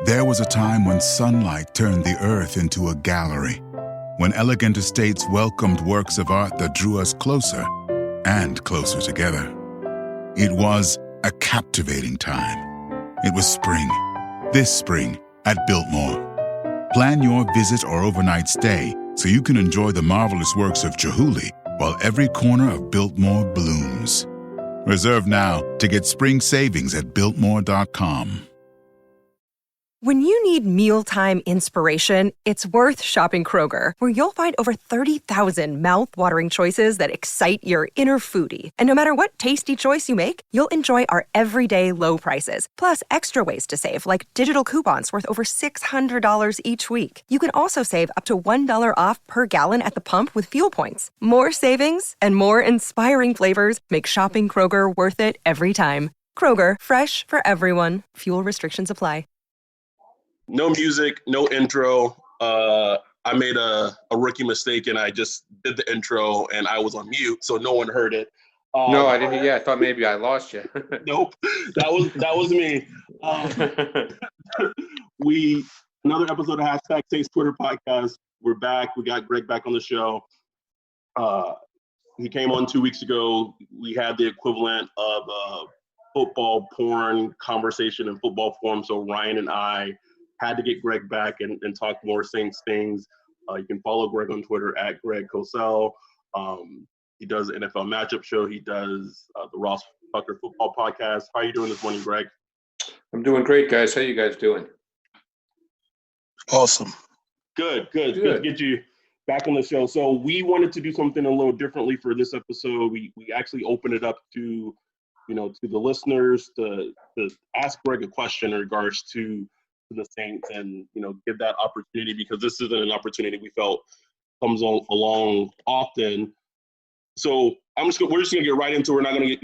There was a time when sunlight turned the earth into a gallery, when elegant estates welcomed works of art that drew us closer and closer together. It was a captivating time. It was spring, this spring at Biltmore. Plan your visit or overnight stay so you can enjoy the marvelous works of Chihuly while every corner of Biltmore blooms. Reserve now to get spring savings at Biltmore.com. When you need mealtime inspiration, it's worth shopping Kroger, where you'll find over 30,000 mouth-watering choices that excite your inner foodie. And no matter what tasty choice you make, you'll enjoy our everyday low prices, plus extra ways to save, like digital coupons worth over $600 each week. You can also save up to $1 off per gallon at the pump with fuel points. More savings and more inspiring flavors make shopping Kroger worth it every time. Kroger, fresh for everyone. Fuel restrictions apply. No music, no intro. I made a rookie mistake and I just did the intro and I was on mute, so no one heard it. No, I didn't. Yeah, I thought maybe I lost you. Nope, that was me. Another episode of #Taste Twitter podcast. We're back. We got Greg back on the show. He came on 2 weeks ago. We had the equivalent of football porn conversation in football form. So Ryan and I had to get Greg back and talk more Saints things. You can follow Greg on Twitter at Greg Cosell. He does the NFL matchup show. He does the Ross Tucker football podcast. How are you doing this morning, Greg? I'm doing great, guys. How you guys doing? Awesome. Good to get you back on the show. So we wanted to do something a little differently for this episode. We actually opened it up to the listeners to ask Greg a question in regards to the Saints and, give that opportunity, because this isn't an opportunity we felt comes along often. So we're just gonna get right into it. We're not gonna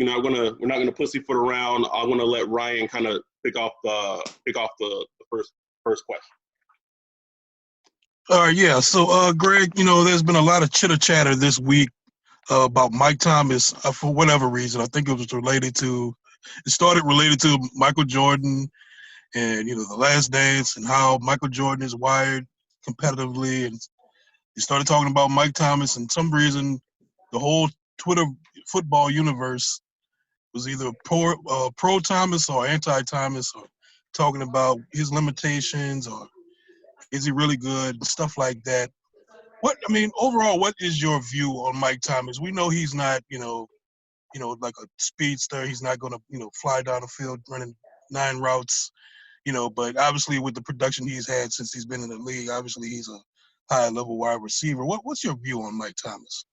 we're not gonna pussyfoot around. I want to let Ryan kind of pick off the first question. Yeah. So, Greg, there's been a lot of chitter chatter this week about Mike Thomas for whatever reason. I think it started related to Michael Jordan and, the Last Dance and how Michael Jordan is wired competitively. And they started talking about Mike Thomas, and some reason the whole Twitter football universe was either pro Thomas or anti-Thomas, or talking about his limitations or is he really good and stuff like that. Overall, what is your view on Mike Thomas? We know he's not, like a speedster. He's not going to, fly down the field running 9 routes, but obviously with the production he's had since he's been in the league, obviously he's a high-level wide receiver. What's your view on Mike Thomas?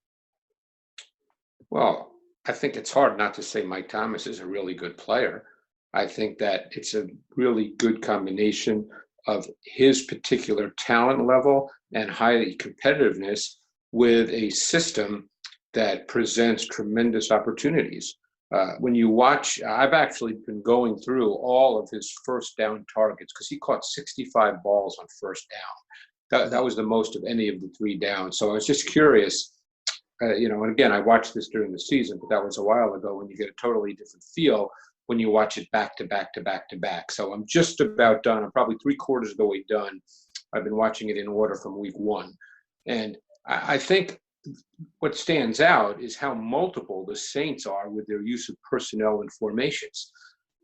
Well, I think it's hard not to say Mike Thomas is a really good player. I think that it's a really good combination of his particular talent level and high competitiveness with a system that presents tremendous opportunities. When you watch, I've actually been going through all of his first down targets because he caught 65 balls on first down. That was the most of any of the 3 downs. So I was just curious, and again, I watched this during the season, but that was a while ago when you get a totally different feel when you watch it back to back to back to back. So I'm just about done. I'm probably 3/4 of the way done. I've been watching it in order from week 1. And I think what stands out is how multiple the Saints are with their use of personnel and formations.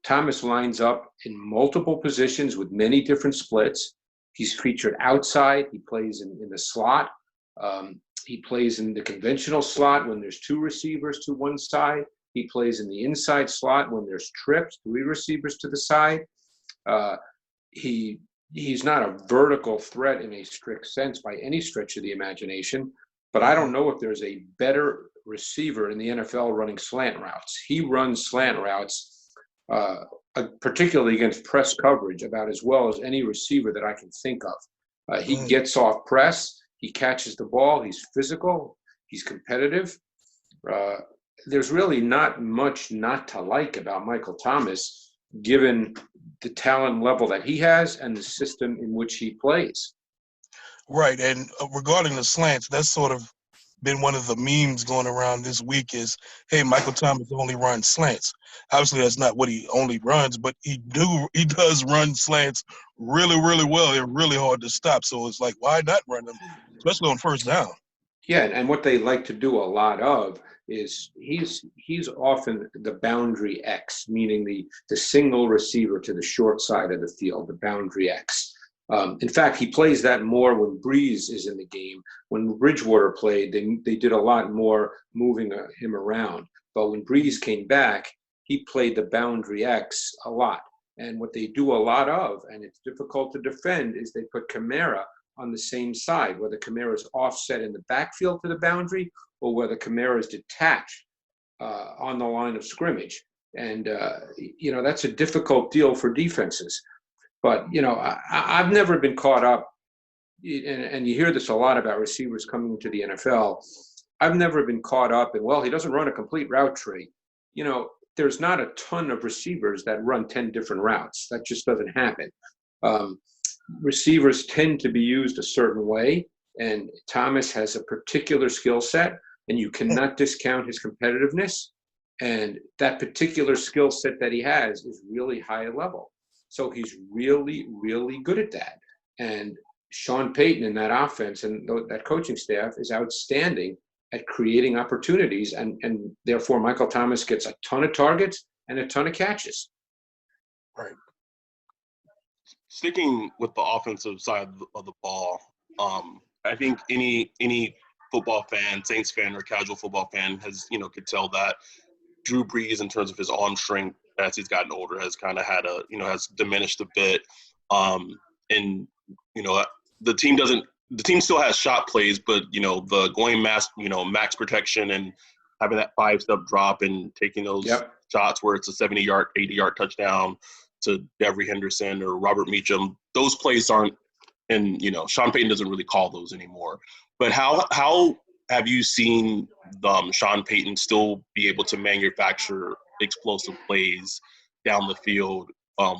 Thomas lines up in multiple positions with many different splits. He's featured outside. He plays in the slot. He plays in the conventional slot when there's 2 receivers to one side. He plays in the inside slot when there's trips, 3 receivers to the side. He's not a vertical threat in a strict sense by any stretch of the imagination, but I don't know if there's a better receiver in the NFL running slant routes. He runs slant routes, particularly against press coverage, about as well as any receiver that I can think of. He gets off press. He catches the ball. He's physical. He's competitive. There's really not much not to like about Michael Thomas, given the talent level that he has and the system in which he plays. Right, and regarding the slants, that's sort of been one of the memes going around this week is, hey, Michael Thomas only runs slants. Obviously, that's not what he only runs, but he does run slants really, really well. They're really hard to stop. So it's like, why not run them, especially on first down? Yeah, and what they like to do a lot of is he's often the boundary X, meaning the single receiver to the short side of the field, the boundary X. In fact, he plays that more when Brees is in the game. When Bridgewater played, they did a lot more moving him around. But when Brees came back, he played the boundary X a lot. And what they do a lot of, and it's difficult to defend, is they put Kamara on the same side, whether Kamara is offset in the backfield to the boundary or whether Kamara is detached on the line of scrimmage. And, that's a difficult deal for defenses. But, I've never been caught up, and you hear this a lot about receivers coming into the NFL. I've never been caught up in, well, he doesn't run a complete route tree. There's not a ton of receivers that run 10 different routes. That just doesn't happen. Receivers tend to be used a certain way, and Thomas has a particular skill set, and you cannot discount his competitiveness. And that particular skill set that he has is really high level. So he's really, really good at that. And Sean Payton in that offense and that coaching staff is outstanding at creating opportunities, and therefore Michael Thomas gets a ton of targets and a ton of catches. Right. Sticking with the offensive side of the ball, I think any football fan, Saints fan or casual football fan has, could tell that Drew Brees, in terms of his arm strength as he's gotten older, has kind of had has diminished a bit. The team still has shot plays, but, the going max protection and having that 5-step drop and taking those shots where it's a 70-yard, 80-yard touchdown to Devery Henderson or Robert Meacham, those plays aren't, and, Sean Payton doesn't really call those anymore. But how have you seen Sean Payton still be able to manufacture explosive plays down the field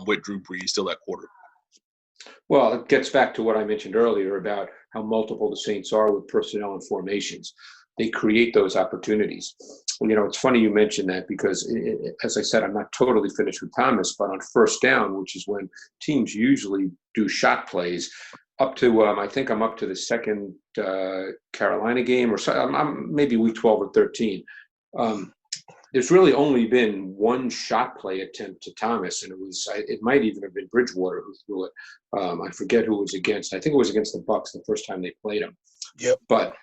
with Drew Brees still at quarterback? Well, it gets back to what I mentioned earlier about how multiple the Saints are with personnel and formations. They create those opportunities. It's funny you mentioned that because, as I said, I'm not totally finished with Thomas, but on first down, which is when teams usually do shot plays, up to I think I'm up to the second Carolina game, or so, I'm maybe week 12 or 13. There's really only been one shot play attempt to Thomas, and it might even have been Bridgewater who threw it. I forget who it was against. I think it was against the Bucs the first time they played him. Yep. But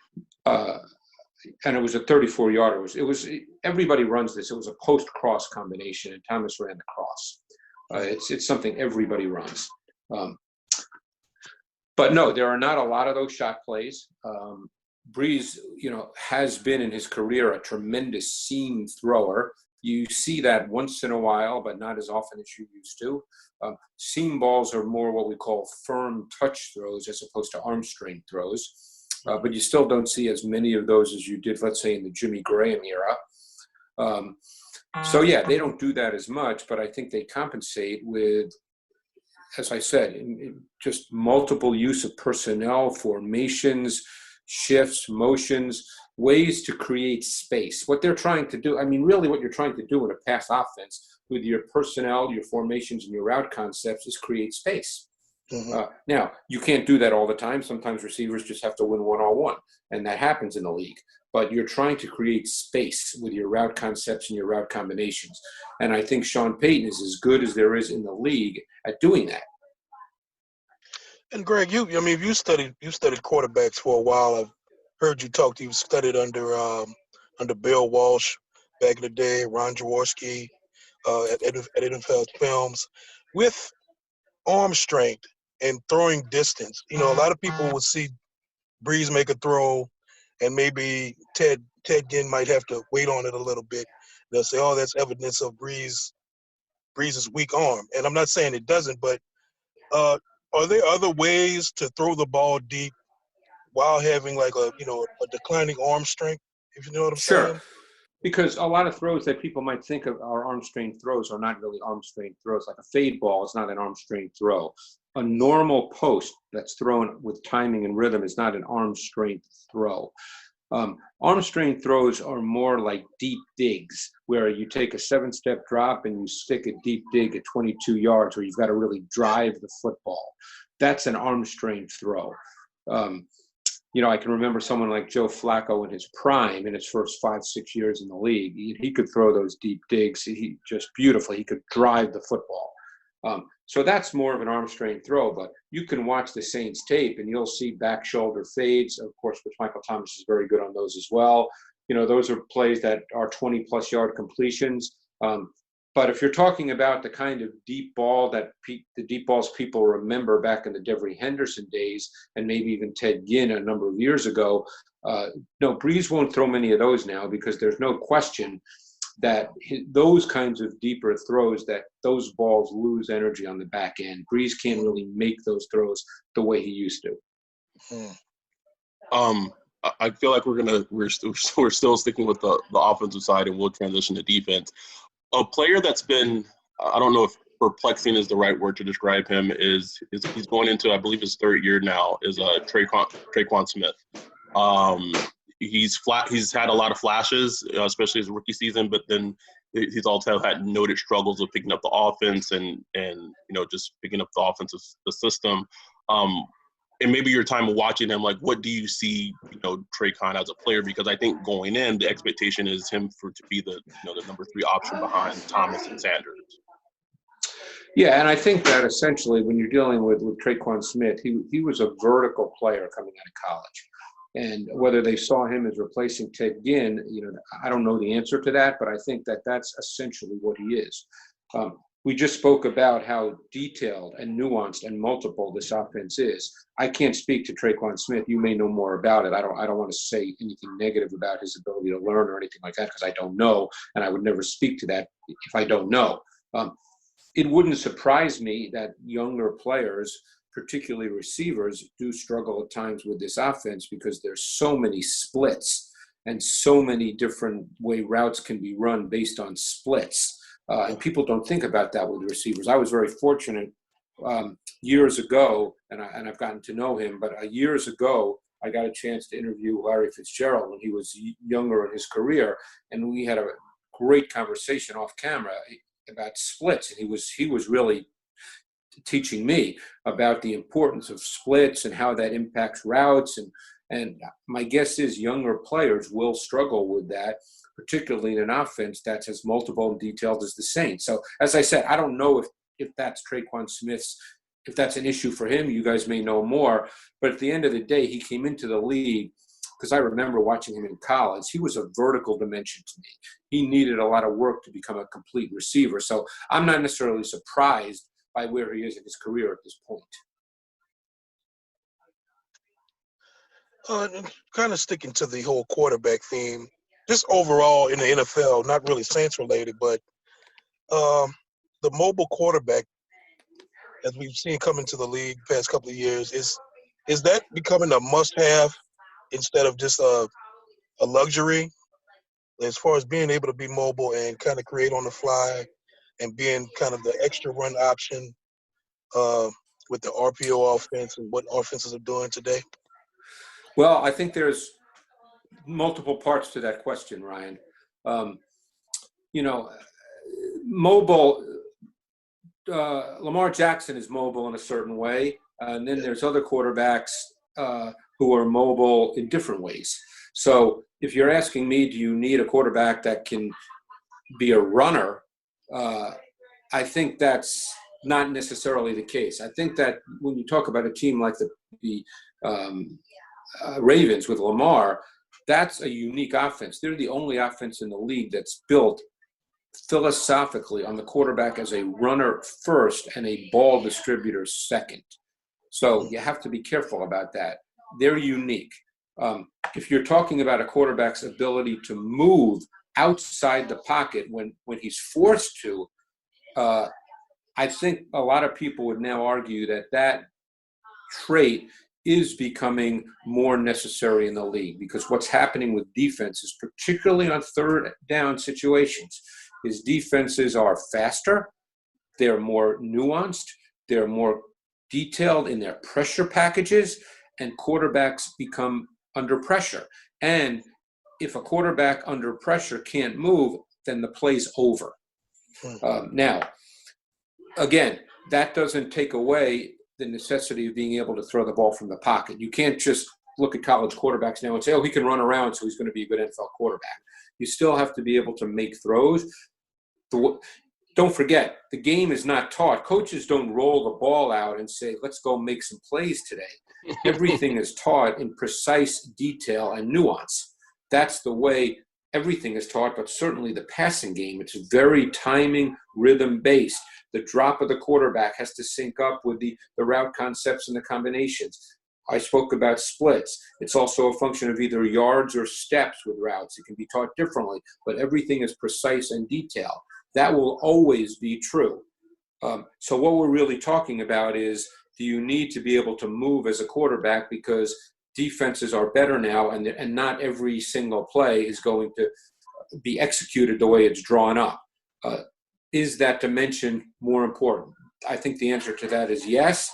and it was a 34-yarder. It was everybody runs this. It was a post-cross combination, and Thomas ran the cross. It's something everybody runs. But no, there are not a lot of those shot plays. Brees, has been in his career a tremendous seam thrower. You see that once in a while, but not as often as you used to. Seam balls are more what we call firm touch throws as opposed to arm strength throws. But you still don't see as many of those as you did, let's say, in the Jimmy Graham era. So, yeah, they don't do that as much, but I think they compensate with, as I said, in just multiple use of personnel, formations, shifts, motions, ways to create space. What they're trying to do, really what you're trying to do in a pass offense with your personnel, your formations, and your route concepts is create space. Mm-hmm. Now, you can't do that all the time. Sometimes receivers just have to win one-on-one, and that happens in the league. But you're trying to create space with your route concepts and your route combinations. And I think Sean Payton is as good as there is in the league at doing that. And Greg, you studied quarterbacks for a while. I've heard you talk. You studied under Bill Walsh back in the day, Ron Jaworski at NFL Films. With arm strength and throwing distance, a lot of people will see Brees make a throw, and maybe Ted Ginn might have to wait on it a little bit. They'll say, "Oh, that's evidence of Brees's weak arm." And I'm not saying it doesn't, but are there other ways to throw the ball deep while having like a declining arm strength, if you know what I'm saying? Sure. Because a lot of throws that people might think of are arm strength throws are not really arm strength throws. Like a fade ball is not an arm strength throw. A normal post that's thrown with timing and rhythm is not an arm strength throw. Arm strength throws are more like deep digs, where you take a 7-step drop and you stick a deep dig at 22 yards, where you've got to really drive the football. That's an arm strength throw. I can remember someone like Joe Flacco in his prime, in his first 5-6 years in the league. He could throw those deep digs. He just beautifully. He could drive the football. So that's more of an arm strength throw, but you can watch the Saints tape and you'll see back shoulder fades, of course, which Michael Thomas is very good on those as well. Those are plays that are 20-plus yard completions. But if you're talking about the kind of deep ball the deep balls people remember back in the Devery Henderson days, and maybe even Ted Ginn a number of years ago, no, Brees won't throw many of those now, because there's no question that those kinds of deeper throws, that those balls lose energy on the back end. Brees can't really make those throws the way he used to. I feel like we're still sticking with the offensive side, and we'll transition to defense. A player that's been, I don't know if perplexing is the right word to describe him, is he's going into, I believe, his third year now, is Traquan Smith. He's had a lot of flashes, especially his rookie season, but then he's also had noted struggles with picking up the offense and just picking up the offensive the system. And maybe your time of watching him, like, what do you see, Traquan as a player? Because I think going in, the expectation is him to be the number 3 option behind Thomas and Sanders. Yeah, and I think that essentially when you're dealing with Traquan Smith, he was a vertical player coming out of college. And whether they saw him as replacing Ted Ginn, I don't know the answer to that, but I think that that's essentially what he is. We just spoke about how detailed and nuanced and multiple this offense is. I can't speak to Traquan Smith. You may know more about it. I don't want to say anything negative about his ability to learn or anything like that, because I don't know, and I would never speak to that if I don't know. It wouldn't surprise me that younger players, particularly receivers, do struggle at times with this offense, because there's so many splits and so many different way routes can be run based on splits. And people don't think about that with receivers. I was very fortunate years ago, and I've gotten to know him, but years ago, I got a chance to interview Larry Fitzgerald when he was younger in his career, and we had a great conversation off camera about splits, and he was really teaching me about the importance of splits and how that impacts routes. And my guess is younger players will struggle with that, particularly in an offense that's as multiple and detailed as the Saints. So, as I said, I don't know if that's Traquan Smith's, if that's an issue for him. You guys may know more. But at the end of the day, he came into the league, because I remember watching him in college. He was a vertical dimension to me. He needed a lot of work to become a complete receiver. So I'm not necessarily surprised by where he is in his career at this point. Kind of sticking to the whole quarterback theme, just overall in the NFL, not really Saints related, but the mobile quarterback, as we've seen come into the league the past couple of years, is that becoming a must-have instead of just a luxury, as far as being able to be mobile and kind of create on the fly and being kind of the extra run option with the RPO offense and what offenses are doing today? Well, I think multiple parts to that question, Ryan. Mobile, Lamar Jackson is mobile in a certain way, and then there's other quarterbacks who are mobile in different ways. So if you're asking me, do you need a quarterback that can be a runner, I think that's not necessarily the case. I think that when you talk about a team like the Ravens with Lamar, that's a unique offense. They're the only offense in the league that's built philosophically on the quarterback as a runner first and a ball distributor second. So you have to be careful about that. They're unique. If you're talking about a quarterback's ability to move outside the pocket when he's forced to, I think a lot of people would now argue that trait is becoming more necessary in the league, because what's happening with defenses, particularly on third down situations, is defenses are faster, they're more nuanced, they're more detailed in their pressure packages, and quarterbacks become under pressure. And if a quarterback under pressure can't move, then the play's over. Now, again, that doesn't take away the necessity of being able to throw the ball from the pocket. You can't just look at college quarterbacks now and say, oh, he can run around, so he's going to be a good NFL quarterback. You still have to be able to make throws. Don't forget, the game is not taught. Coaches don't roll the ball out and say, let's go make some plays today. Everything is taught in precise detail and nuance. That's the way everything is taught, but certainly the passing game, it's very timing, rhythm-based. The drop of the quarterback has to sync up with the route concepts and the combinations. I spoke about splits. It's also a function of either yards or steps with routes. It can be taught differently, but everything is precise and detailed. That will always be true. So what we're really talking about is, do you need to be able to move as a quarterback because defenses are better now and not every single play is going to be executed the way it's drawn up? Is that dimension more important? I think the answer to that is yes.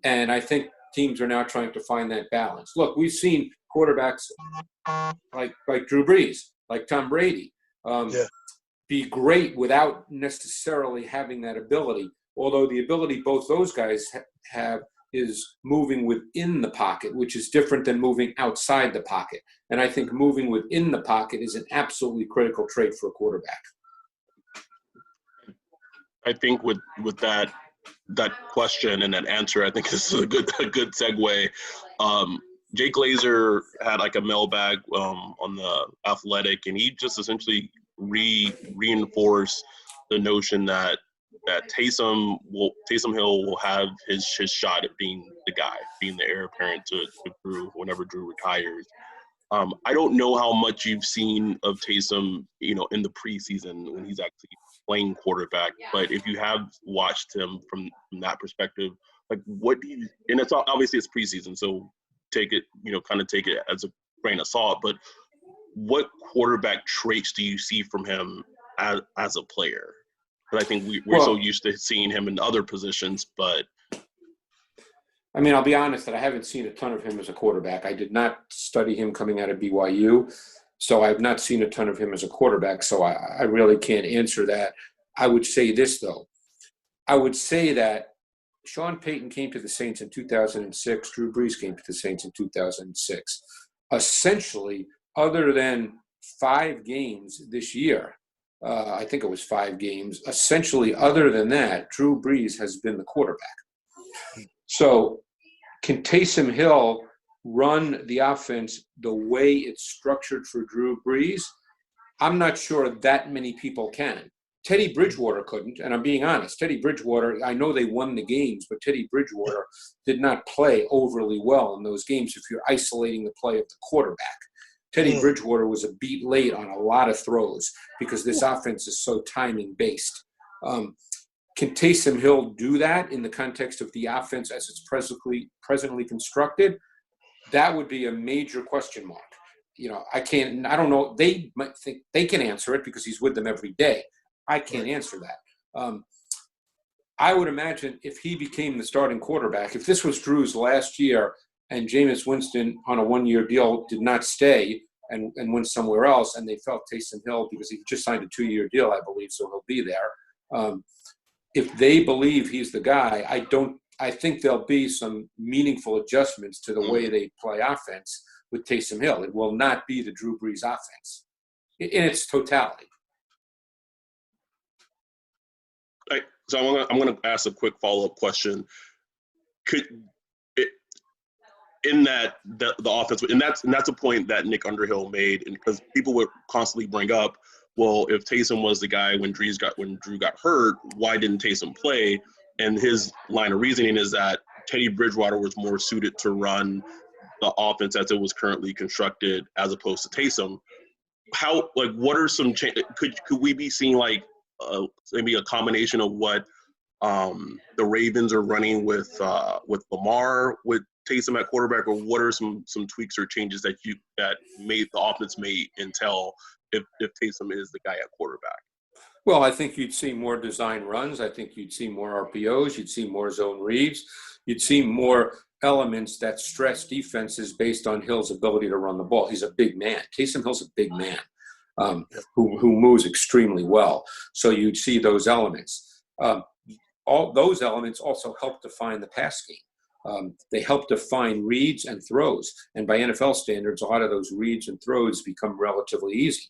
And I think teams are now trying to find that balance. Look, we've seen quarterbacks like Drew Brees, like Tom Brady, be great without necessarily having that ability. Although the ability both those guys have is moving within the pocket, which is different than moving outside the pocket. And I think moving within the pocket is an absolutely critical trait for a quarterback. I think with that question and that answer, I think this is a good segue. Jake Glazer had like a mailbag on the Athletic, and he just essentially reinforced the notion that Taysom Hill will have his shot at being the guy, being the heir apparent to Drew whenever Drew retires. I don't know how much you've seen of Taysom, in the preseason when he's actually playing quarterback, but if you have watched him from that perspective, like what do you? And it's obviously it's preseason, so take it, kind of take it as a grain of salt. But what quarterback traits do you see from him as a player? But I think we're so used to seeing him in other positions, but. I mean, I'll be honest that I haven't seen a ton of him as a quarterback. I did not study him coming out of BYU, so I've not seen a ton of him as a quarterback, so I really can't answer that. I would say this, though. I would say that Sean Payton came to the Saints in 2006. Drew Brees came to the Saints in 2006. Essentially, other than 5 games this year, I think it was 5 games, essentially other than that, Drew Brees has been the quarterback. So can Taysom Hill run the offense the way it's structured for Drew Brees? I'm not sure that many people can. Teddy Bridgewater couldn't, and I'm being honest. Teddy Bridgewater, I know they won the games, but Teddy Bridgewater did not play overly well in those games if you're isolating the play of the quarterback. Teddy Bridgewater was a beat late on a lot of throws because this offense is so timing-based. Can Taysom Hill do that in the context of the offense as it's presently constructed? That would be a major question mark. I don't know. They might think they can answer it because he's with them every day. I can't answer that. I would imagine if he became the starting quarterback, if this was Drew's last year and Jameis Winston on a 1-year deal did not stay and went somewhere else, and they felt Taysom Hill because he just signed a 2-year deal, I believe, so he'll be there. If they believe he's the guy, I think there'll be some meaningful adjustments to the way they play offense with Taysom Hill. It will not be the Drew Brees offense in its totality. So I'm gonna ask a quick follow-up question. The offense, and that's a point that Nick Underhill made, and because people would constantly bring up, well, if Taysom was the guy when Drew got hurt, why didn't Taysom play? And his line of reasoning is that Teddy Bridgewater was more suited to run the offense as it was currently constructed as opposed to Taysom. What are some could we be seeing maybe a combination of what the Ravens are running with Lamar with Taysom at quarterback, or what are some tweaks or changes that made the offense may entail if Taysom is the guy at quarterback? Well, I think you'd see more design runs. I think you'd see more RPOs. You'd see more zone reads. You'd see more elements that stress defenses based on Hill's ability to run the ball. He's a big man. Taysom Hill's a big man who moves extremely well. So you'd see those elements. All those elements also help define the pass game. They help define reads and throws. And by NFL standards, a lot of those reads and throws become relatively easy.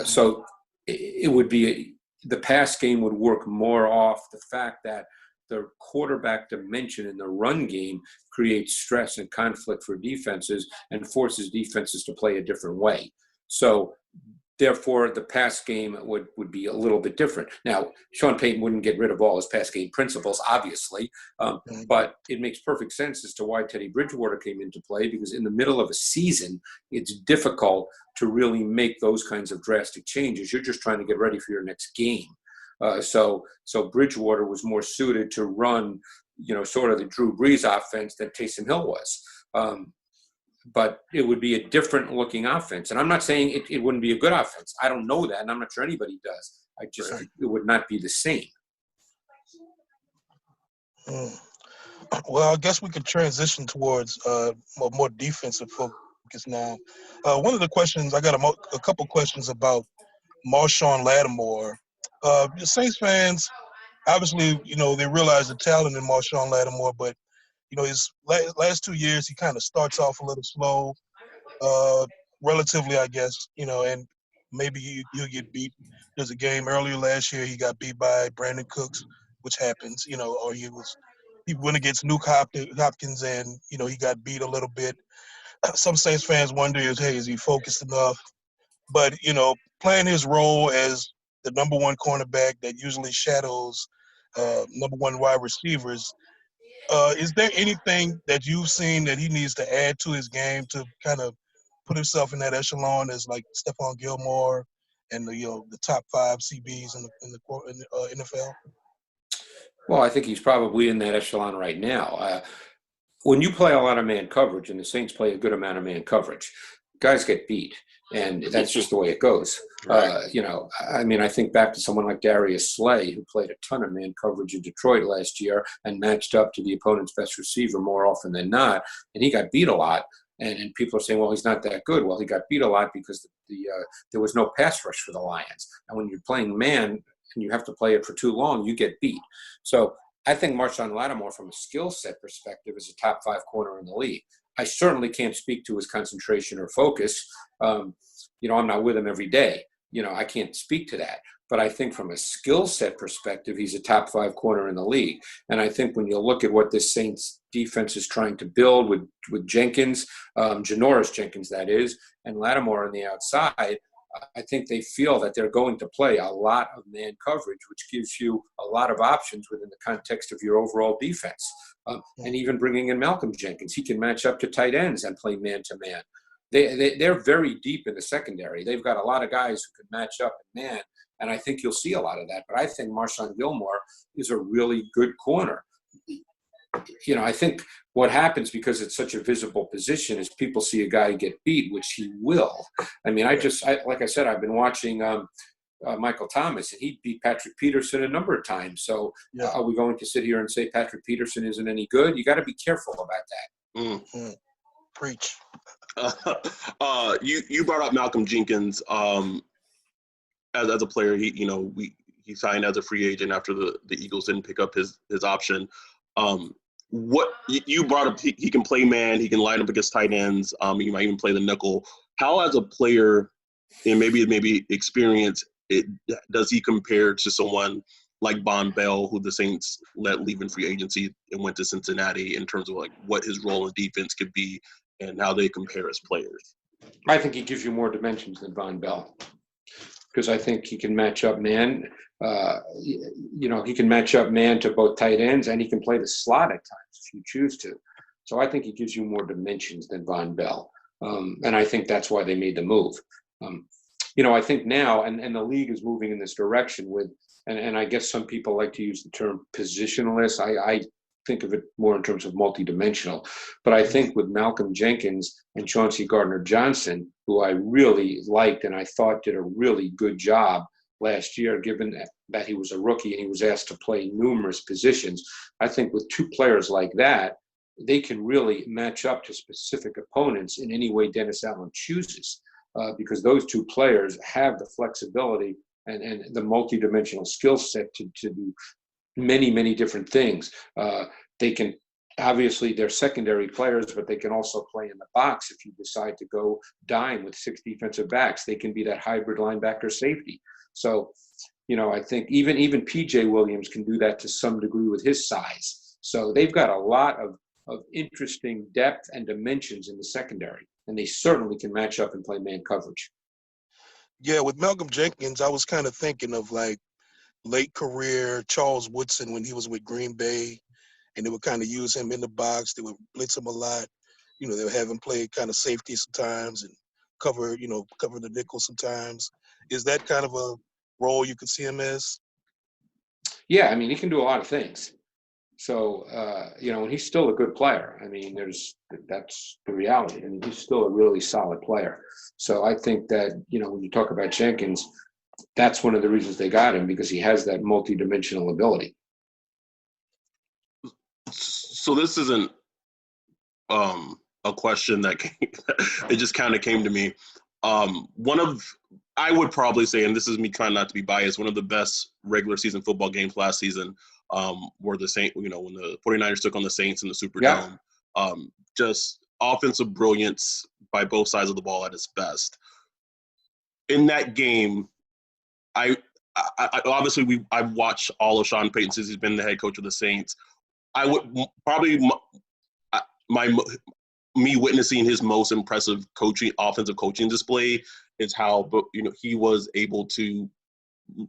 So it would be the pass game would work more off the fact that the quarterback dimension in the run game creates stress and conflict for defenses and forces defenses to play a different way. So therefore, the pass game would be a little bit different. Now, Sean Payton wouldn't get rid of all his pass game principles, obviously, but it makes perfect sense as to why Teddy Bridgewater came into play, because in the middle of a season, it's difficult to really make those kinds of drastic changes. You're just trying to get ready for your next game. So Bridgewater was more suited to run, sort of the Drew Brees offense than Taysom Hill was. But it would be a different looking offense. And I'm not saying it wouldn't be a good offense. I don't know that, and I'm not sure anybody does. It would not be the same. Well, I guess we could transition towards a more defensive focus now. One of the questions, I got a couple questions about Marshone Lattimore. The Saints fans, obviously, they realize the talent in Marshone Lattimore, but his last 2 years, he kind of starts off a little slow, relatively, I guess, and maybe he'll get beat. There's a game earlier last year, he got beat by Brandon Cooks, which happens, or he went against Nuke Hopkins and, he got beat a little bit. Some Saints fans wonder, is he focused enough? But, playing his role as the number one cornerback that usually shadows number one wide receivers, is there anything that you've seen that he needs to add to his game to kind of put himself in that echelon as like Stephon Gilmore and the top 5 CBs in the NFL? Well, I think he's probably in that echelon right now. When you play a lot of man coverage, and the Saints play a good amount of man coverage, guys get beat, and that's just the way it goes. Right. I think back to someone like Darius Slay, who played a ton of man coverage in Detroit last year and matched up to the opponent's best receiver more often than not, and he got beat a lot. And people are saying, well, he's not that good. Well, he got beat a lot because there was no pass rush for the Lions. And when you're playing man and you have to play it for too long, you get beat. So I think Marshone Lattimore, from a skill set perspective, is a top 5 corner in the league. I certainly can't speak to his concentration or focus. I'm not with him every day. I can't speak to that. But I think from a skill set perspective, he's a top 5 corner in the league. And I think when you look at what this Saints defense is trying to build with Jenkins, Janoris Jenkins, that is, and Lattimore on the outside, I think they feel that they're going to play a lot of man coverage, which gives you a lot of options within the context of your overall defense. And even bringing in Malcolm Jenkins, he can match up to tight ends and play man-to-man. They're very deep in the secondary. They've got a lot of guys who can match up in man, and I think you'll see a lot of that. But I think Marshone Gilmore is a really good corner. I think what happens, because it's such a visible position, is people see a guy get beat, which he will. Like I said, I've been watching Michael Thomas, and he beat Patrick Peterson a number of times. So are we going to sit here and say Patrick Peterson isn't any good? You got to be careful about that. Mm-hmm. Preach. You brought up Malcolm Jenkins as a player. He signed as a free agent after the Eagles didn't pick up his option. What you brought up, he can play man, he can line up against tight ends. He might even play the nickel. How, as a player, and maybe experience, does he compare to someone like Vonn Bell, who the Saints let leave in free agency and went to Cincinnati, in terms of like what his role in defense could be and how they compare as players? I think he gives you more dimensions than Vonn Bell, because I think he can match up man. He can match up man to both tight ends, and he can play the slot at times if you choose to. So I think he gives you more dimensions than Vonn Bell. And I think that's why they made the move. I think now, and the league is moving in this direction with, and I guess some people like to use the term positionless. I think of it more in terms of multidimensional. But I think with Malcolm Jenkins and Chauncey Gardner-Johnson, who I really liked and I thought did a really good job last year, given that he was a rookie and he was asked to play numerous positions, I think with 2 players like that, they can really match up to specific opponents in any way Dennis Allen chooses, because those two players have the flexibility and the multidimensional skill set to do many, many different things. They can, obviously, they're secondary players, but they can also play in the box if you decide to go dime with 6 defensive backs. They can be that hybrid linebacker safety. So, I think even P.J. Williams can do that to some degree with his size. So they've got a lot of interesting depth and dimensions in the secondary, and they certainly can match up and play man coverage. Yeah, with Malcolm Jenkins, I was kind of thinking of like late career Charles Woodson when he was with Green Bay, and they would kind of use him in the box. They would blitz him a lot. They would have him play kind of safety sometimes and cover the nickel sometimes. Is that kind of a role you could see him as? Yeah, I mean, he can do a lot of things. So, and he's still a good player. I mean, that's the reality. I mean, he's still a really solid player. So I think that, when you talk about Jenkins, that's one of the reasons they got him, because he has that multidimensional ability. So this isn't a question that it just kind of came to me. I would probably say, and this is me trying not to be biased, one of the best regular season football games last season were the Saints, when the 49ers took on the Saints in the Superdome. Yeah. Just offensive brilliance by both sides of the ball at its best. In that game, I obviously I've watched all of Sean Payton since he's been the head coach of the Saints. I would probably me witnessing his most impressive offensive coaching display is how he was able to,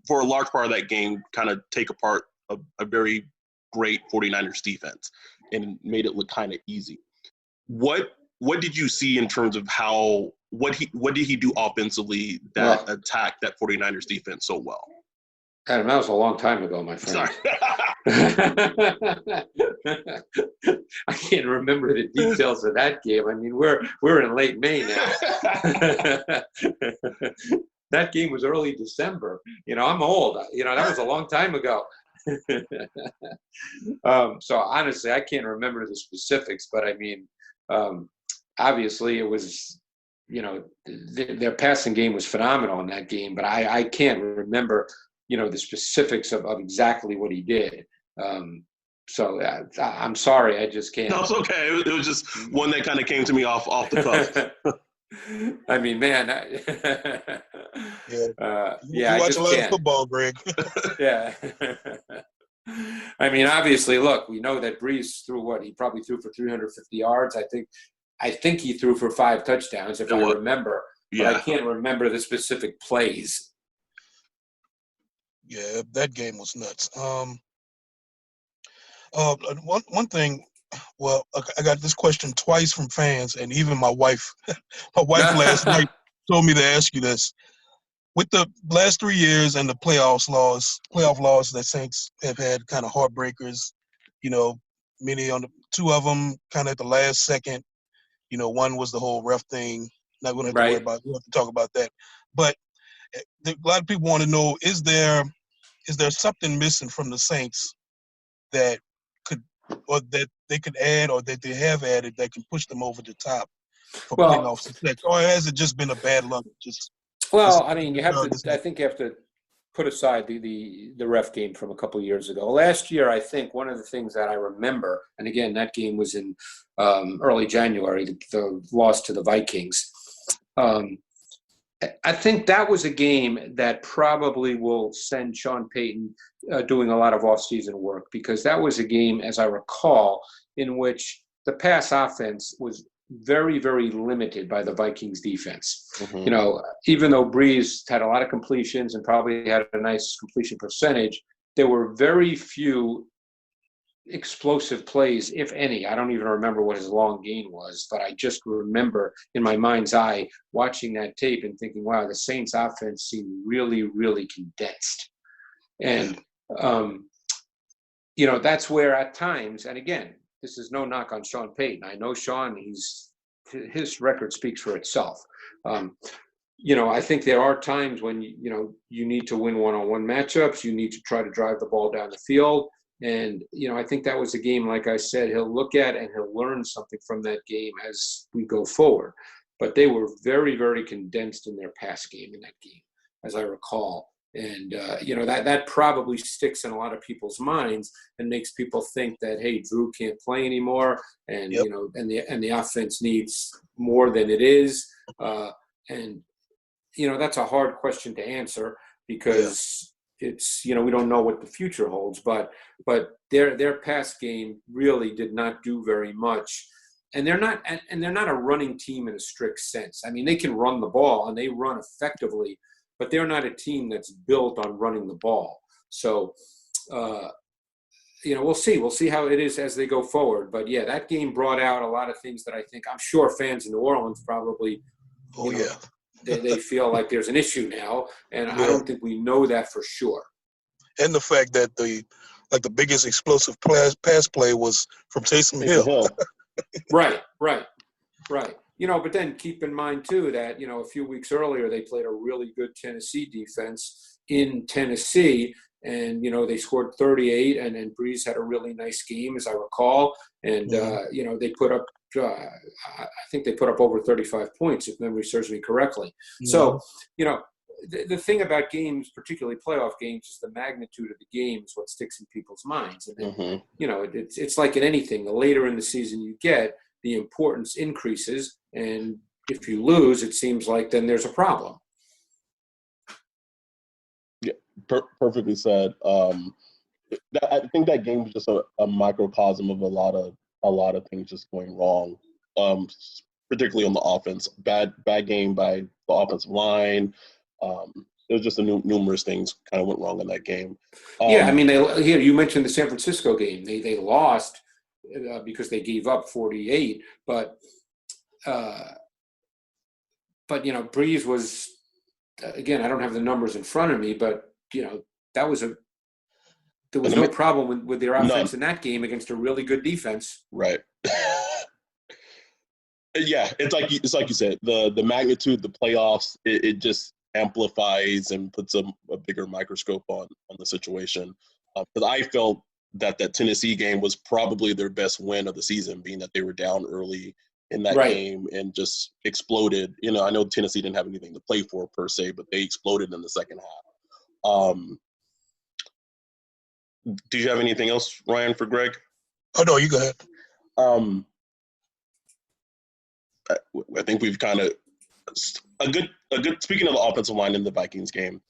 for a large part of that game, kind of take apart a very great 49ers defense and made it look kind of easy. What did you see in terms of what did he do offensively that attacked that 49ers defense so well? Adam, that was a long time ago, my friend. Sorry. I can't remember the details of that game. I mean, we're in late May now. That game was early December. I'm old. That was a long time ago. So honestly, I can't remember the specifics, but I mean, obviously it was, their passing game was phenomenal in that game, but I can't remember, the specifics of exactly what he did. So I'm sorry, I just can't. No, it's okay. It was just one that kind of came to me off the cuff. I mean, man. You I watch just a lot can't. of football, Greg. Yeah. I mean, obviously, look, we know that Brees he probably threw for 350 yards. I think he threw for 5 touchdowns, if I remember. Yeah. But I can't remember the specific plays. Yeah, that game was nuts. One thing, well, I got this question twice from fans, and even my wife last night told me to ask you this. With the last 3 years and the playoff loss that Saints have had, kind of heartbreakers, many on the 2 of them kind of at the last second. One was the whole ref thing. Not going to have to worry about. We don't have to talk about that. But a lot of people want to know: is there something missing from the Saints that they could add, or that they have added, that can push them over the top for playoff success? Or has it just been a bad luck? I mean, I think you have to put aside the ref game from a couple of years ago. Last year, I think one of the things that I remember, and again, that game was in early January, the loss to the Vikings. I think that was a game that probably will send Sean Payton doing a lot of off-season work, because that was a game, as I recall, in which the pass offense was very, very limited by the Vikings defense. Mm-hmm. Even though Brees had a lot of completions and probably had a nice completion percentage, there were very few explosive plays, if any. I don't even remember what his long gain was, but I just remember in my mind's eye watching that tape and thinking, wow, the Saints offense seemed really, really condensed. And, that's where at times, and again, this is no knock on Sean Payton. I know Sean, his record speaks for itself. I think there are times when, you need to win one-on-one matchups. You need to try to drive the ball down the field. And, I think that was a game, like I said, he'll look at and he'll learn something from that game as we go forward. But they were very, very condensed in their pass game in that game, as I recall. And, that probably sticks in a lot of people's minds and makes people think that, hey, Drew can't play anymore. And, Yep. and the offense needs more than it is. That's a hard question to answer because it's, we don't know what the future holds, but their pass game really did not do very much. And they're not a running team in a strict sense. I mean, they can run the ball and they run effectively, but they're not a team that's built on running the ball. So, we'll see. We'll see how it is as they go forward. But yeah, that game brought out a lot of things that I'm sure fans in New Orleans probably, they feel like there's an issue now, and I don't think we know that for sure. And the fact that the biggest explosive pass play was from Taysom Hill. Right. But then keep in mind too that a few weeks earlier they played a really good Tennessee defense in Tennessee, and they scored 38, and Brees had a really nice game, as I recall, and they put up. I think they put up over 35 points, if memory serves me correctly. Mm-hmm. So, the thing about games, particularly playoff games, is the magnitude of the game is what sticks in people's minds. And then, it's like in anything. The later in the season you get, the importance increases. And if you lose, it seems like then there's a problem. Yeah, perfectly said. I think that game was just a microcosm of a lot of things just going wrong, particularly on the offense. Bad game by the offensive line. It was just numerous things kind of went wrong in that game. You mentioned the San Francisco game. They lost because they gave up 48, but Brees was, again, I don't have the numbers in front of me, but there was no problem with their offense in that game against a really good defense. Right. Yeah, it's like you said, the magnitude, the playoffs, it just amplifies and puts a bigger microscope on the situation. Because I felt that Tennessee game was probably their best win of the season, being that they were down early in that game and just exploded. I know Tennessee didn't have anything to play for per se, but they exploded in the second half. Do you have anything else, Ryan, for Greg? Oh, no, you go ahead. I think we've kind of a good. Speaking of the offensive line in the Vikings game,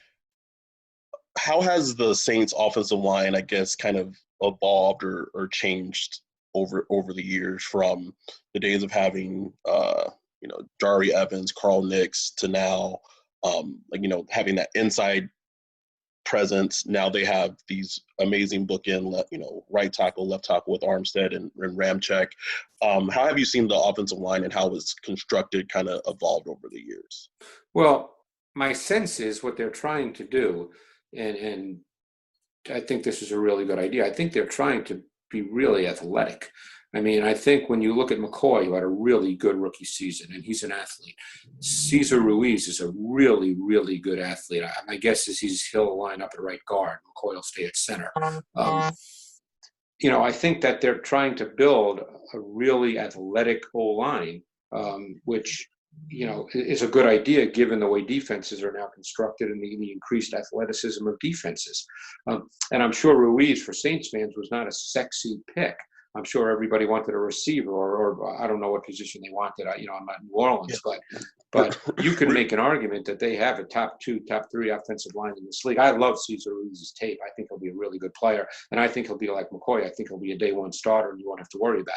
how has the Saints' offensive line, I guess, kind of evolved or changed over the years from the days of having Jari Evans, Carl Nicks to now, having that inside presence. Now they have these amazing bookend, right tackle, left tackle with Armstead and Ramczyk. How have you seen the offensive line and how it's constructed kind of evolved over the years? Well, my sense is what they're trying to do, and I think this is a really good idea. I think they're trying to be really athletic. I mean, I think when you look at McCoy, who had a really good rookie season, and he's an athlete. Cesar Ruiz is a really, really good athlete. My guess is he'll line up at right guard. McCoy will stay at center. I think that they're trying to build a really athletic O-line, which, is a good idea given the way defenses are now constructed and the increased athleticism of defenses. And I'm sure Ruiz, for Saints fans, was not a sexy pick. I'm sure everybody wanted a receiver, or I don't know what position they wanted. I'm not in New Orleans, but you can make an argument that they have a top 2, top 3 offensive line in this league. I love Cesar Ruiz's tape. I think he'll be a really good player, and I think he'll be like McCoy. I think he'll be a day one starter, and you won't have to worry about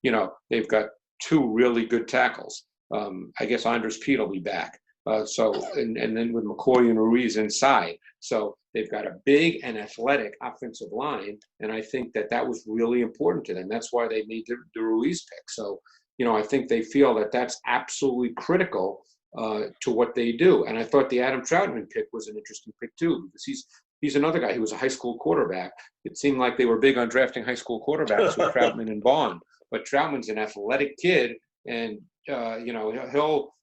him. They've got 2 really good tackles. I guess Andres Pete will be back. And then with McCoy and Ruiz inside. So they've got a big and athletic offensive line, and I think that was really important to them. That's why they made the Ruiz pick. So, I think they feel that that's absolutely critical to what they do. And I thought the Adam Troutman pick was an interesting pick too, because he's another guy who was a high school quarterback. It seemed like they were big on drafting high school quarterbacks with Troutman and Bond, but Troutman's an athletic kid, and he'll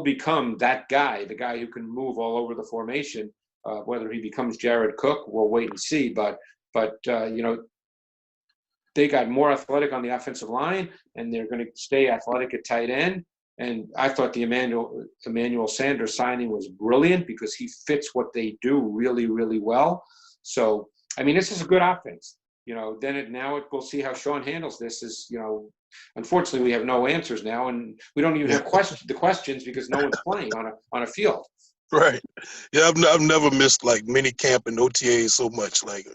become that guy, the guy who can move all over the formation Whether he becomes Jared Cook, we'll wait and see. But they got more athletic on the offensive line, and they're going to stay athletic at tight end. And I thought the Emmanuel Sanders signing was brilliant because he fits what they do really, really well. So, I mean, this is a good offense. We'll see how Sean handles this. Unfortunately, we have no answers now, and we don't even have the questions because no one's playing on a field. Right. Yeah, I've never missed like mini camp and OTAs so much. Like,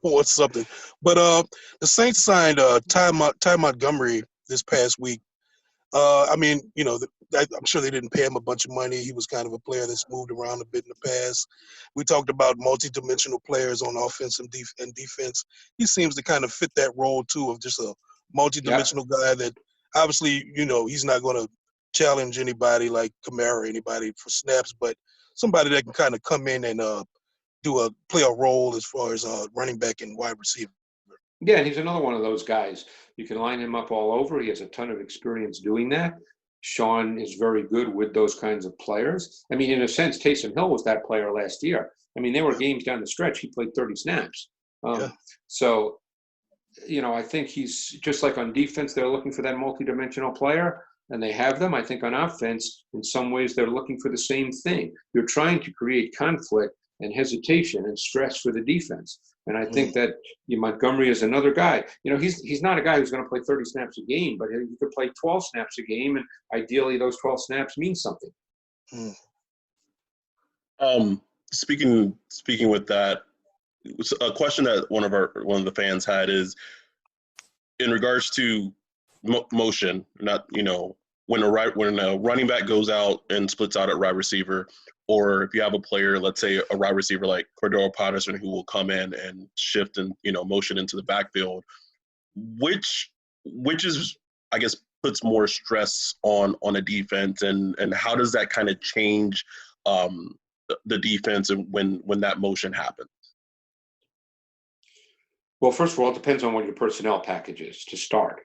what's something? But the Saints signed Ty Montgomery this past week. I'm sure they didn't pay him a bunch of money. He was kind of a player that's moved around a bit in the past. We talked about multi-dimensional players on offense and defense. He seems to kind of fit that role, too, of just a multi-dimensional guy that obviously, he's not going to challenge anybody like Kamara or anybody for snaps, but somebody that can kind of come in and play a role as far as running back and wide receiver. Yeah, and he's another one of those guys. You can line him up all over. He has a ton of experience doing that. Sean is very good with those kinds of players. I mean, in a sense, Taysom Hill was that player last year. I mean, there were games down the stretch. He played 30 snaps. So, I think he's just like on defense, they're looking for that multidimensional player, and they have them. I think on offense, in some ways, they're looking for the same thing. You're trying to create conflict and hesitation and stress for the defense. And I think that Montgomery is another guy. He's not a guy who's going to play 30 snaps a game, but he could play 12 snaps a game, and ideally those 12 snaps mean something. Speaking with that, a question that one of the fans had is in regards to motion. Not when a running back goes out and splits out at wide receiver, or if you have a player, let's say a wide receiver like Cordero Patterson, who will come in and shift and motion into the backfield, which is, I guess, puts more stress on a defense, and how does that kind of change the defense when that motion happens? Well, first of all, it depends on what your personnel package is to start,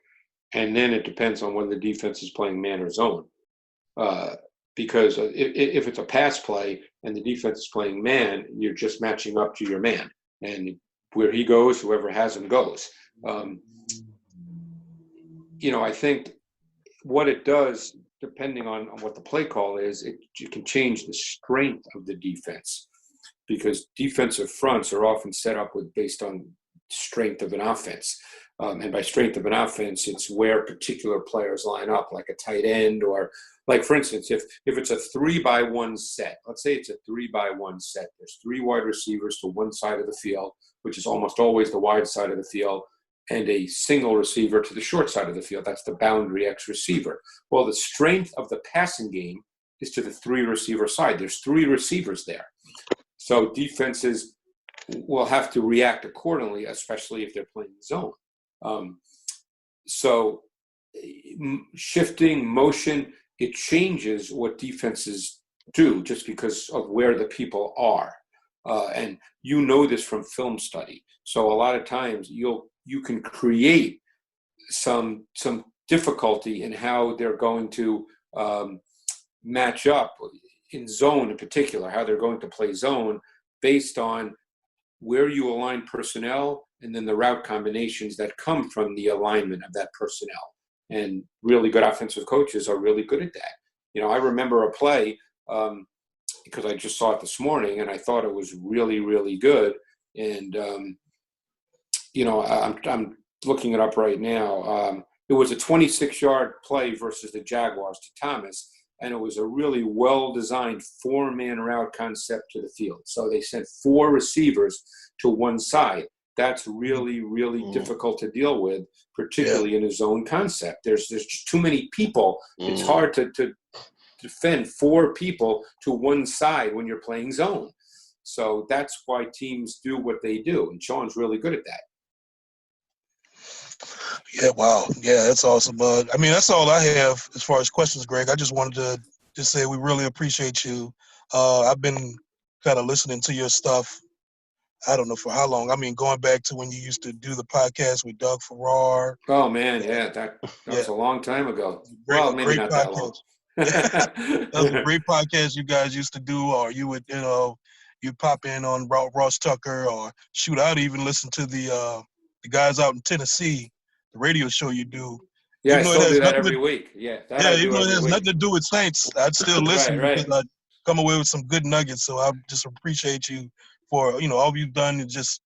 and then it depends on whether the defense is playing man or zone. Because if it's a pass play and the defense is playing man, you're just matching up to your man. And where he goes, whoever has him goes. I think what it does, depending on what the play call is, it can change the strength of the defense. Because defensive fronts are often set up based on strength of an offense. And by strength of an offense, it's where particular players line up, like a tight end, or like, for instance, if it's a 3-by-1 set, let's say it's a 3-by-1 set, there's 3 wide receivers to one side of the field, which is almost always the wide side of the field, and a single receiver to the short side of the field. That's the boundary X receiver. Well, the strength of the passing game is to the 3-receiver side. There's 3 receivers there. So defenses will have to react accordingly, especially if they're playing zone. Shifting motion, it changes what defenses do just because of where the people are. And this from film study. So a lot of times you can create some difficulty in how they're going to match up in zone in particular, how they're going to play zone based on where you align personnel and then the route combinations that come from the alignment of that personnel. And really good offensive coaches are really good at that. I remember a play because I just saw it this morning and I thought it was really, really good. And, I'm looking it up right now. It was a 26-yard play versus the Jaguars to Thomas, and it was a really well-designed 4-man route concept to the field. So they sent 4 receivers to one side. That's really, really difficult to deal with, particularly in a zone concept. There's just too many people. It's hard to defend 4 people to one side when you're playing zone. So that's why teams do what they do, and Sean's really good at that. Yeah, wow. Yeah, that's awesome. That's all I have as far as questions, Greg. I just wanted to just say we really appreciate you. I've been kind of listening to your stuff, I don't know for how long. Going back to when you used to do the podcast with Doug Farrar. Oh, man, yeah, that was a long time ago. Maybe not that long. That was a great podcast you guys used to do, or you would, you'd pop in on Ross Tucker, or shoot, I'd even listen to the guys out in Tennessee, the radio show you do. Yeah, I still do that every week. Yeah, even though it has nothing to do with Saints, I'd still listen because I'd come away with some good nuggets. So I just appreciate you for, all you've done is just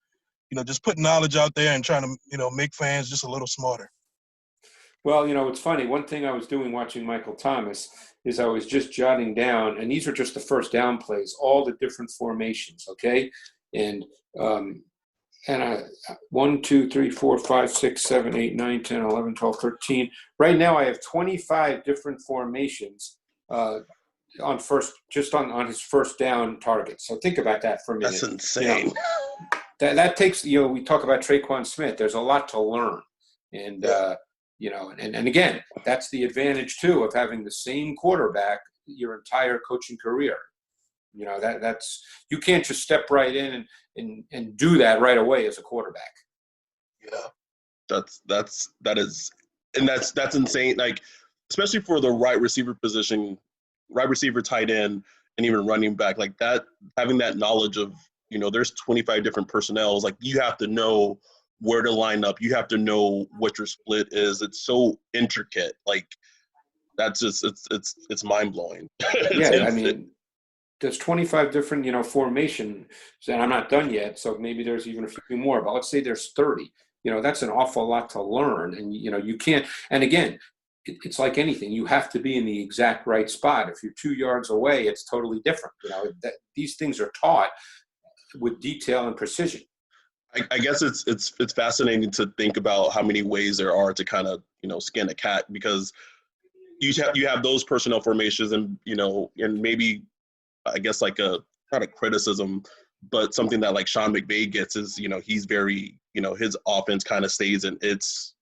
putting knowledge out there and trying to, make fans just a little smarter. Well, it's funny. One thing I was doing watching Michael Thomas is I was just jotting down, and these are just the first down plays, all the different formations, okay? And 1, 2, 3, 4, 5, 6, 7, 8, 9, 10, 11, 12, 13. Right now I have 25 different formations on his first down target. So think about that for a minute. That's insane. That takes, we talk about Traquan Smith. There's a lot to learn. And, and again, that's the advantage too of having the same quarterback your entire coaching career. That's you can't just step right in and do that right away as a quarterback. Yeah, that's insane. Like, especially for the right receiver position, right receiver, tight end, and even running back, like that. Having that knowledge of there's 25 different personnels. Like, you have to know where to line up. You have to know what your split is. It's so intricate. Like, that's just it's mind blowing. Yeah, there's 25 different, formations, and I'm not done yet, so maybe there's even a few more, but let's say there's 30. That's an awful lot to learn, and, you can't – and again, it's like anything. You have to be in the exact right spot. If you're 2 yards away, it's totally different. These things are taught with detail and precision. I guess it's fascinating to think about how many ways there are to kind of, skin a cat, because you have those personnel formations and, and maybe – I guess like not a criticism, but something that like Sean McVay gets is, he's very, his offense kind of stays in it's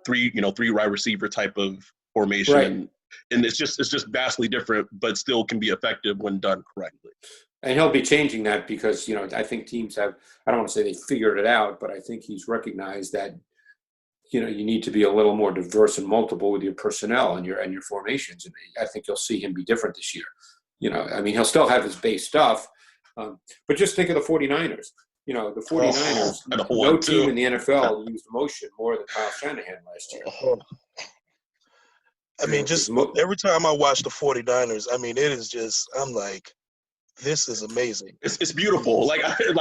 three wide receiver type of formation. Right. And it's just vastly different, but still can be effective when done correctly. And he'll be changing that because, I think teams have, I don't want to say they figured it out, but I think he's recognized that, you need to be a little more diverse and multiple with your personnel and your formations. And I think you'll see him be different this year. He'll still have his base stuff, but just think of the 49ers. The 49ers, no team in the NFL used motion more than Kyle Shanahan last year. Every time I watch the 49ers, it is just, I'm like, this is amazing. It's beautiful. Like I feel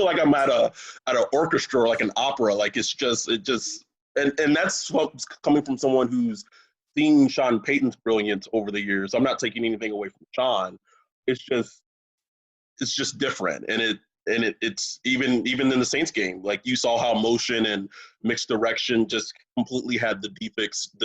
like I'm at an orchestra, or like an opera. Like it just. And that's what's coming from someone who's seen Sean Payton's brilliance over the years. I'm not taking anything away from Sean. It's just different. And it's even in the Saints game, like you saw how motion and mixed direction just completely had the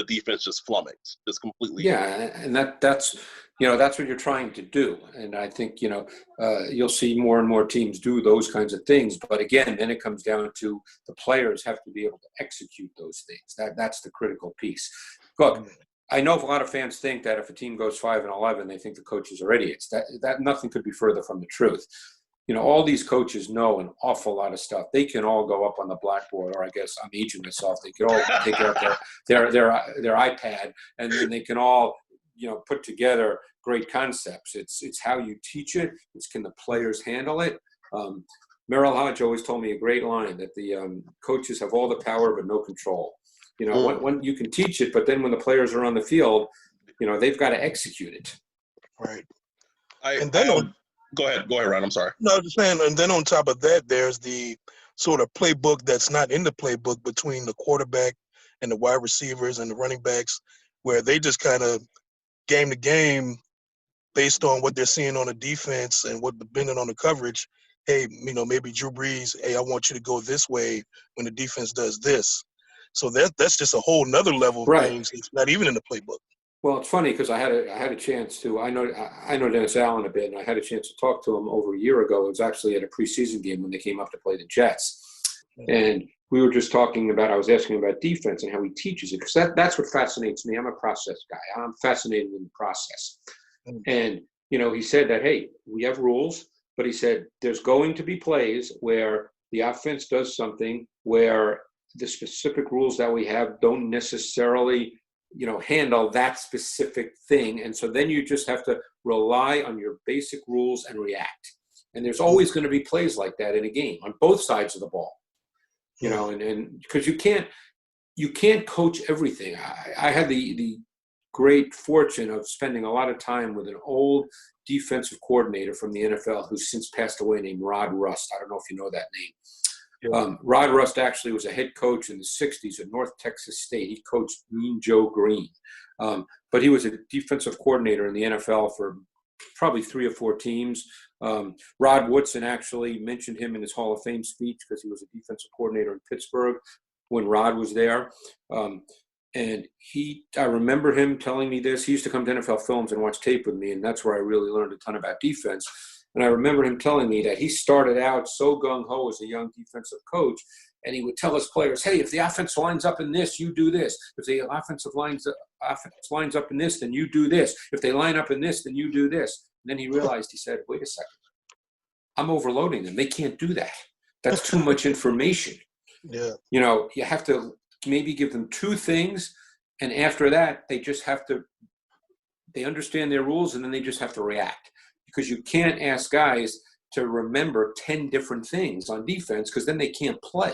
defense just flummoxed, just completely. Yeah, and that's what you're trying to do. And I think, you'll see more and more teams do those kinds of things. But again, then it comes down to the players have to be able to execute those things. That's the critical piece. Look, I know if a lot of fans think that if a team goes 5-11, they think the coaches are idiots. That nothing could be further from the truth. All these coaches know an awful lot of stuff. They can all go up on the blackboard, or I guess I'm aging myself. They could all take out their iPad, and then they can all, put together great concepts. It's how you teach it. It's can the players handle it. Merrill Hodge always told me a great line that the coaches have all the power but no control. When you can teach it, but then when the players are on the field, they've got to execute it. Right. Go ahead, Ron. I'm sorry. No, I'm just saying, and then on top of that, there's the sort of playbook that's not in the playbook between the quarterback and the wide receivers and the running backs, where they just kind of game to game based on what they're seeing on the defense and what depending on the coverage. Hey, maybe Drew Brees, hey, I want you to go this way when the defense does this. So that's just a whole nother level of things. It's not even in the playbook. Well, it's funny because I had a chance to. I know Dennis Allen a bit, and I had a chance to talk to him over a year ago. It was actually at a preseason game when they came up to play the Jets, and we were just talking about. I was asking about defense and how he teaches it, because that's what fascinates me. I'm a process guy. I'm fascinated in the process, and he said that we have rules, but he said there's going to be plays where the offense does something where the specific rules that we have don't necessarily handle that specific thing. And so then you just have to rely on your basic rules and react. And there's always going to be plays like that in a game on both sides of the ball, you know, and because you can't coach everything. I had the great fortune of spending a lot of time with an old defensive coordinator from the NFL who's since passed away named Rod Rust. I don't know if you know that name. Yeah. Rod Rust actually was a head coach in the 60s at North Texas State. He coached Mean Joe Green. But he was a defensive coordinator in the NFL for probably 3 or 4 teams. Rod Woodson actually mentioned him in his Hall of Fame speech because he was a defensive coordinator in Pittsburgh when Rod was there. And I remember him telling me this. He used to come to NFL Films and watch tape with me, and that's where I really learned a ton about defense. And I remember him telling me that he started out so gung-ho as a young defensive coach, and he would tell his players, hey, if the offense lines up in this, you do this. If the offense lines up in this, then you do this. If they line up in this, then you do this. And then he realized, he said, wait a second. I'm overloading them. They can't do that. That's too much information. Yeah. You know, you have to maybe give them 2 things, and after that, they understand their rules, and then they just have to react. Because you can't ask guys to remember 10 different things on defense, because then they can't play.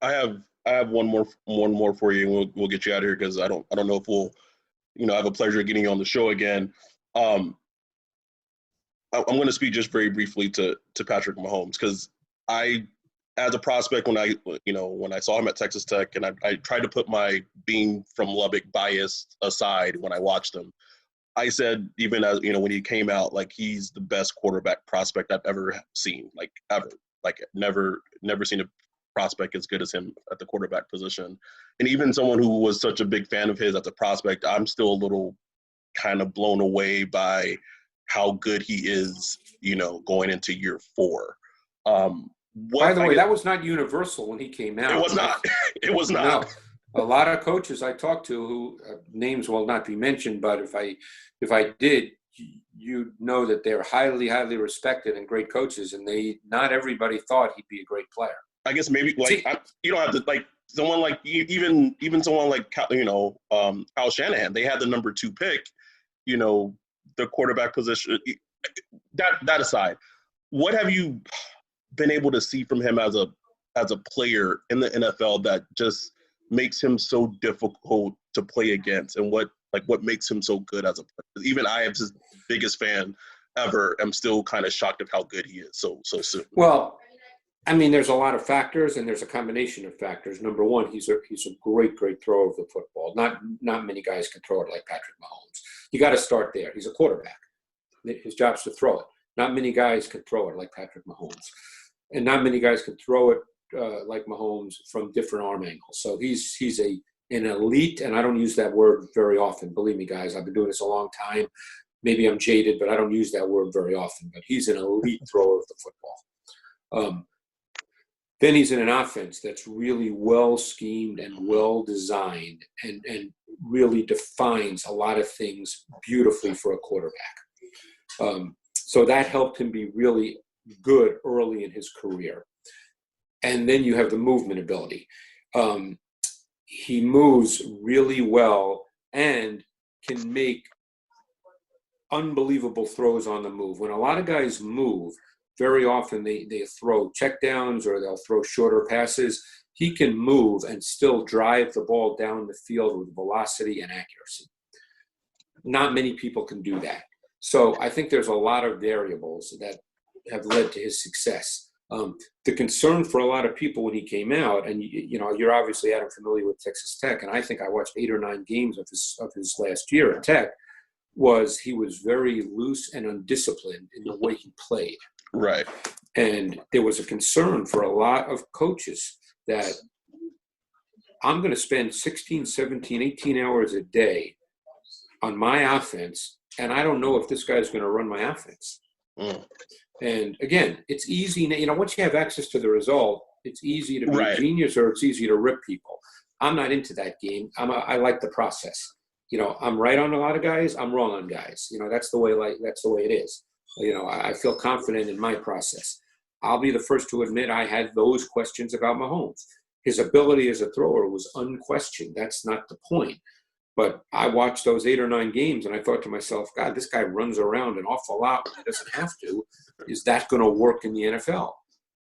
I have one more for you, and we'll get you out of here because I don't know if we'll, have a pleasure of getting you on the show again. I'm going to speak just very briefly to Patrick Mahomes, because as a prospect, when I saw him at Texas Tech, and I tried to put my being from Lubbock bias aside when I watched him, I said, even as, when he came out, like, he's the best quarterback prospect I've ever seen, like, ever. Like, never seen a prospect as good as him at the quarterback position. And even someone who was such a big fan of his as a prospect, I'm still a little kind of blown away by how good he is, going into year 4. By the way, that was not universal when he came out. It was not. It was not. No. A lot of coaches I talked to who names will not be mentioned, but if I did, you know that they're highly, highly respected and great coaches, and not everybody thought he'd be a great player. I guess maybe you don't have to, like, someone like even someone like Kyle Shanahan. They had the number 2 pick, the quarterback position. That aside, what have you been able to see from him as a player in the NFL that just makes him so difficult to play against, and what makes him so good as a player? Even I, am his biggest fan ever, am still kind of shocked of how good he is so soon. Well, I mean, there's a lot of factors, and there's a combination of factors. Number one, he's a great thrower of the football. Not many guys can throw it like Patrick Mahomes. You got to start there. He's a quarterback. His job's to throw it. Not many guys can throw it like Patrick Mahomes, and not many guys can throw it like Mahomes from different arm angles. So he's an elite, and I don't use that word very often. Believe me, guys, I've been doing this a long time. Maybe I'm jaded, but I don't use that word very often. But he's an elite thrower of the football. Then he's in an offense that's really well schemed and well designed, and really defines a lot of things beautifully for a quarterback. So that helped him be really good early in his career. And then you have the movement ability. He moves really well and can make unbelievable throws on the move. When a lot of guys move, very often they throw checkdowns or they'll throw shorter passes. He can move and still drive the ball down the field with velocity and accuracy. Not many people can do that. So I think there's a lot of variables that have led to his success. The concern for a lot of people when he came out, and you're obviously, Adam, familiar with Texas Tech, and I think I watched 8 or 9 games of his last year at Tech, was he was very loose and undisciplined in the way he played. Right. And there was a concern for a lot of coaches that I'm going to spend 16, 17, 18 hours a day on my offense, and I don't know if this guy's going to run my offense. And again, it's easy. Once you have access to the result, it's easy to be a genius, or it's easy to rip people. I'm not into that game. I like the process. I'm right on a lot of guys. I'm wrong on guys. That's the way it is. I feel confident in my process. I'll be the first to admit I had those questions about Mahomes. His ability as a thrower was unquestioned. That's not the point. But I watched those 8 or 9 games, and I thought to myself, God, this guy runs around an awful lot when he doesn't have to. Is that going to work in the NFL?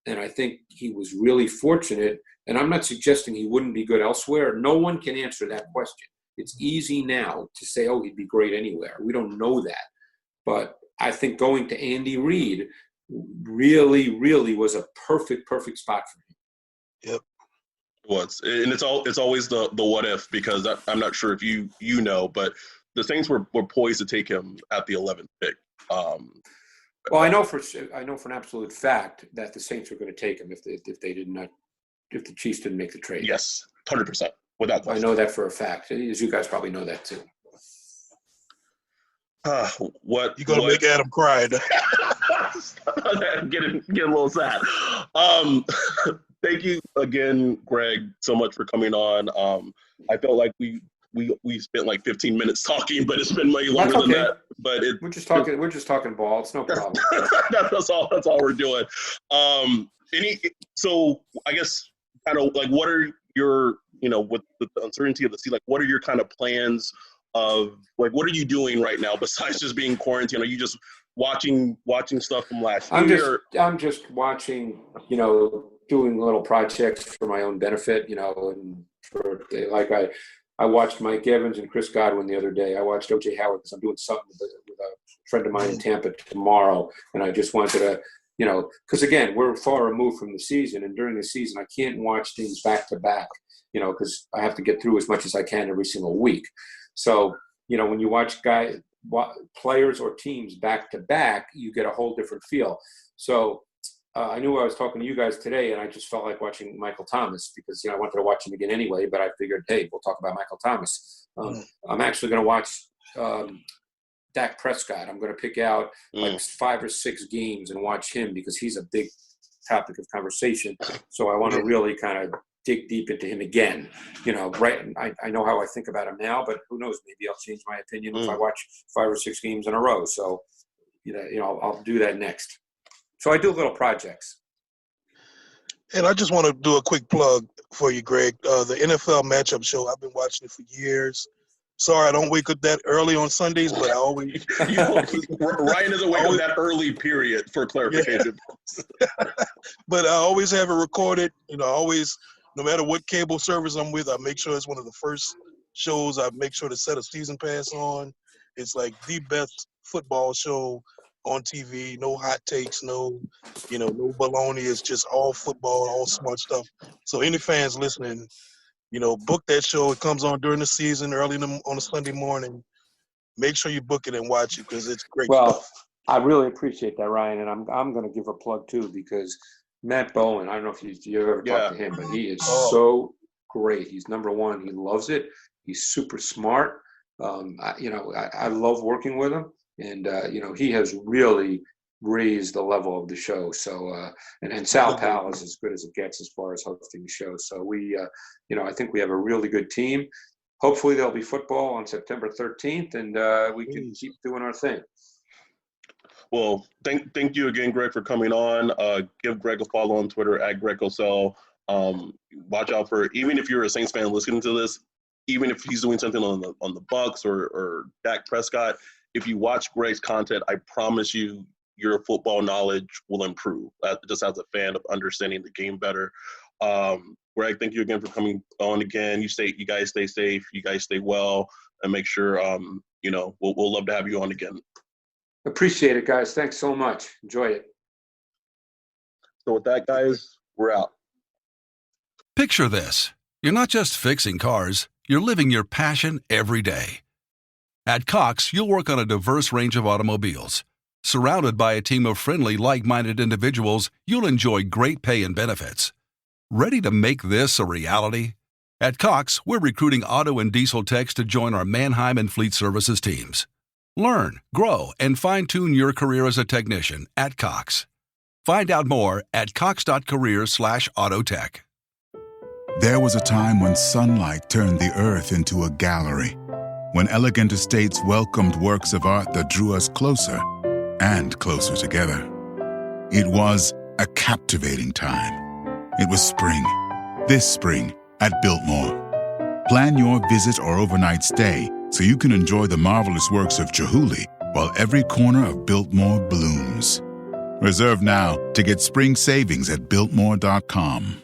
And I think he was really fortunate. And I'm not suggesting he wouldn't be good elsewhere. No one can answer that question. It's easy now to say, oh, he'd be great anywhere. We don't know that. But I think going to Andy Reid really, really was a perfect spot for him. Yep. And it's always the what if, because I'm not sure if you know, but the Saints were poised to take him at the 11th pick. Well, I know for an absolute fact that the Saints were going to take him if the Chiefs didn't make the trade. Yes, 100%, without question. I know that for a fact. As you guys probably know that too. What you're gonna make Adam cry? Get a little sad. Thank you again, Greg, so much for coming on. I felt like we spent like 15 minutes talking, but it's been way longer than that. But we're just talking ball. It's no problem. That's all we're doing. So I guess kind of like, what are your, with the uncertainty of the season, like what are your kind of plans of like, what are you doing right now besides just being quarantined? Are you just watching stuff from last year? I'm just watching, doing little projects for my own benefit, and I watched Mike Evans and Chris Godwin the other day. I watched O.J. Howard because I'm doing something with a friend of mine in Tampa tomorrow, and I just wanted to, because again, we're far removed from the season, and during the season I can't watch things back to back, because I have to get through as much as I can every single week. So, when you watch players or teams back to back, you get a whole different feel. So I knew I was talking to you guys today, and I just felt like watching Michael Thomas because, I wanted to watch him again anyway, but I figured, hey, we'll talk about Michael Thomas. I'm actually going to watch Dak Prescott. I'm going to pick out like 5 or 6 games and watch him because he's a big topic of conversation. So I want to really kind of dig deep into him again, right? I know how I think about him now, but who knows? Maybe I'll change my opinion if I watch 5 or 6 games in a row. So, I'll do that next. So I do little projects. And I just want to do a quick plug for you, Greg. The NFL matchup show, I've been watching it for years. Sorry, I don't wake up that early on Sundays, but I always – Ryan doesn't wake up that early, period, for clarification. Yeah. But I always have it recorded. Always, no matter what cable service I'm with, I make sure it's one of the first shows. I make sure to set a season pass on. It's like the best football show on TV. No hot takes, no baloney. It's just all football, all smart stuff. So any fans listening, book that show. It comes on during the season, early on a Sunday morning. Make sure you book it and watch it because it's great stuff. I really appreciate that, Ryan, and I'm going to give a plug too because Matt Bowen, I don't know if you ever talked to him, but he is so great. He's number one. He loves it. He's super smart. I love working with him, and he has really raised the level of the show. So and Sal Powell is as good as it gets as far as hosting the show. So we I think we have a really good team. Hopefully there'll be football on September 13th, and we can keep doing our thing. Well, thank you again, Greg, for coming on. Give Greg a follow on Twitter at Greg Cosell. Watch out for, even if you're a Saints fan listening to this, even if he's doing something on the Bucs or Dak Prescott, if you watch Greg's content, I promise you your football knowledge will improve. Just as a fan of understanding the game better. Greg, thank you again for coming on again. You guys stay safe. You guys stay well, and make sure we'll love to have you on again. Appreciate it, guys. Thanks so much. Enjoy it. So with that, guys, we're out. Picture this. You're not just fixing cars, you're living your passion every day. At Cox, you'll work on a diverse range of automobiles. Surrounded by a team of friendly, like-minded individuals, you'll enjoy great pay and benefits. Ready to make this a reality? At Cox, we're recruiting auto and diesel techs to join our Mannheim and Fleet Services teams. Learn, grow, and fine-tune your career as a technician at Cox. Find out more at cox.career/autotech. There was a time when sunlight turned the earth into a gallery, when elegant estates welcomed works of art that drew us closer and closer together. It was a captivating time. It was spring, this spring at Biltmore. Plan your visit or overnight stay so you can enjoy the marvelous works of Chihuly while every corner of Biltmore blooms. Reserve now to get spring savings at Biltmore.com.